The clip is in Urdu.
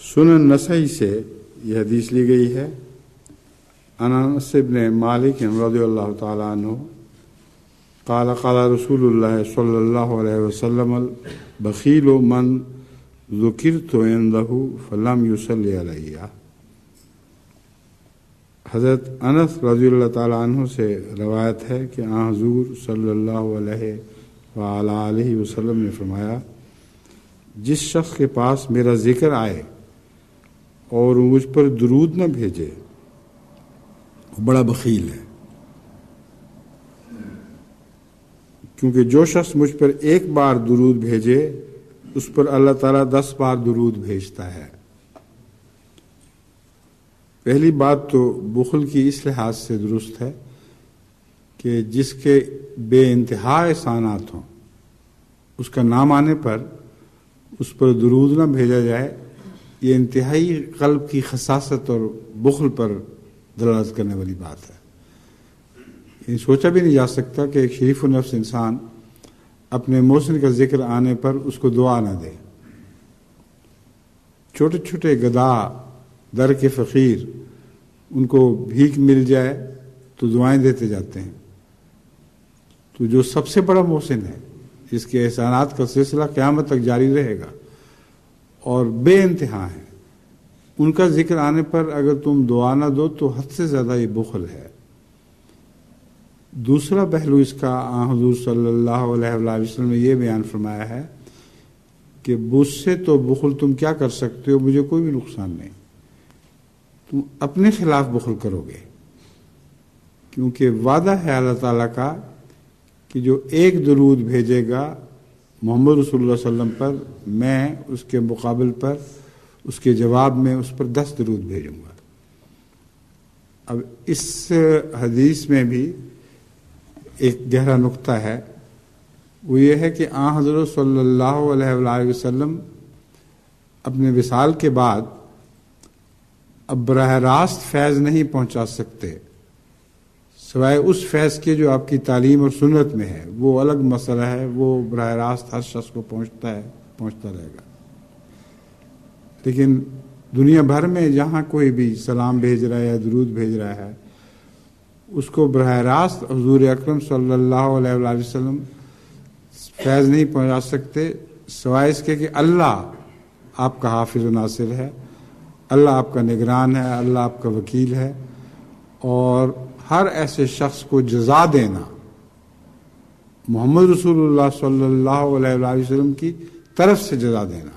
سنن نسائی سے یہ حدیث لی گئی ہے. انس بن مالک رضی اللہ تعالیٰ عنہ قال قال رسول اللہ صلی اللہ علیہ وسلم البخیل من ذکرت عنده فلم یصلی علیہ. حضرت انس رضی اللہ تعالیٰ عنہ سے روایت ہے کہ آن حضور صلی اللہ علیہ وآلہ وسلم نے فرمایا، جس شخص کے پاس میرا ذکر آئے اور مجھ پر درود نہ بھیجے وہ بڑا بخیل ہے. کیونکہ جو شخص مجھ پر ایک بار درود بھیجے اس پر اللہ تعالیٰ 10 بار درود بھیجتا ہے. پہلی بات تو بخل کی اس لحاظ سے درست ہے کہ جس کے بے انتہا احسانات ہوں اس کا نام آنے پر اس پر درود نہ بھیجا جائے، یہ انتہائی قلب کی خساست اور بخل پر دلالت کرنے والی بات ہے. یہ سوچا بھی نہیں جا سکتا کہ ایک شریف النفس انسان اپنے محسن کا ذکر آنے پر اس کو دعا نہ دے. چھوٹے چھوٹے گدھا در کے فقیر ان کو بھیک مل جائے تو دعائیں دیتے جاتے ہیں. تو جو سب سے بڑا محسن ہے جس کے احسانات کا سلسلہ قیامت تک جاری رہے گا اور بے انتہا ہے، ان کا ذکر آنے پر اگر تم دعا نہ دو تو حد سے زیادہ یہ بخل ہے. دوسرا پہلو اس کا حضور صلی اللہ علیہ وسلم نے یہ بیان فرمایا ہے کہ مجھ سے تو بخل تم کیا کر سکتے ہو، مجھے کوئی بھی نقصان نہیں. تم اپنے خلاف بخل کرو گے، کیونکہ وعدہ ہے اللہ تعالیٰ کا کہ جو ایک درود بھیجے گا محمد رسول اللہ صلی اللہ علیہ وسلم پر، میں اس کے مقابل پر اس کے جواب میں اس پر 10 درود بھیجوں گا. اب اس حدیث میں بھی ایک گہرا نقطہ ہے، وہ یہ ہے کہ آن حضرت صلی اللہ علیہ وآلہ وسلم اپنے وصال کے بعد اب براہ راست فیض نہیں پہنچا سکتے سوائے اس فیض کے جو آپ کی تعلیم اور سنت میں ہے. وہ الگ مسئلہ ہے، وہ براہ راست ہر شخص کو پہنچتا رہے گا. لیکن دنیا بھر میں جہاں کوئی بھی سلام بھیج رہا ہے یا درود بھیج رہا ہے اس کو براہ راست حضور اکرم صلی اللہ علیہ وآلہ وسلم فیض نہیں پہنچا سکتے سوائے اس کے کہ اللہ آپ کا حافظ و ناصر ہے، اللہ آپ کا نگران ہے، اللہ آپ کا وکیل ہے. اور ہر ایسے شخص کو جزا دینا محمد رسول اللہ صلی اللہ علیہ وسلم کی طرف سے جزا دینا.